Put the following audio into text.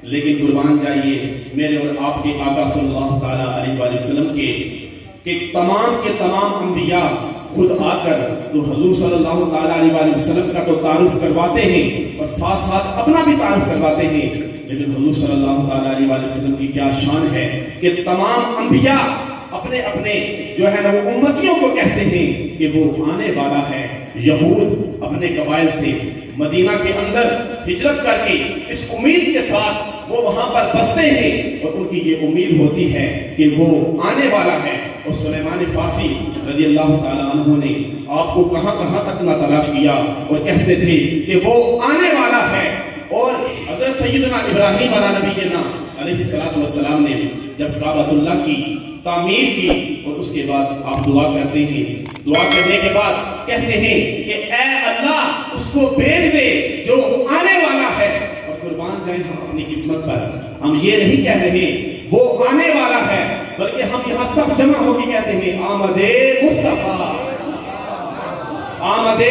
لیکن قربان جائیے میرے اور آپ کے آقا صلی اللہ تعالیٰ علیہ وآلہ وسلم کے تمام انبیاء خود آ کر تو حضور صلی اللہ تعالیٰ علیہ وآلہ وسلم کا تو تعارف کرواتے ہیں اور ساتھ ساتھ اپنا بھی تعارف کرواتے ہیں، لیکن حضور صلی اللہ تعالیٰ علیہ وآلہ وسلم کی کیا شان ہے کہ تمام انبیاء اپنے اپنے جو ہے نا وہ امتیوں کو کہتے ہیں کہ وہ آنے والا ہے۔ یہود اپنے قبائل سے مدینہ کے اندر ہجرت کر کے اس امید کے ساتھ وہ وہاں پر بستے ہیں اور ان کی یہ امید ہوتی ہے کہ وہ آنے والا ہے۔ اور سلیمان فارسی رضی اللہ تعالیٰ عنہ نے آپ کو کہاں کہاں تک نہ تلاش کیا اور کہتے تھے کہ وہ آنے والا ہے۔ اور حضرت سیدنا ابراہیم علیہ نبینا علیہ السلام نے جب کعبۃ اللہ کی تعمیر کی اور اس کے بعد آپ دعا کرتے ہیں، دعا کرنے کے بعد کہتے ہیں کہ اے اللہ اس کو بھیج دے جو آنے والا ہے۔ اور قربان جائیں ہم اپنی قسمت پر، ہم یہ نہیں کہہ رہے وہ آنے والا ہے، بلکہ ہم یہاں سب جمع ہو کے کہتے ہیں آمد مصطفیٰ، آمد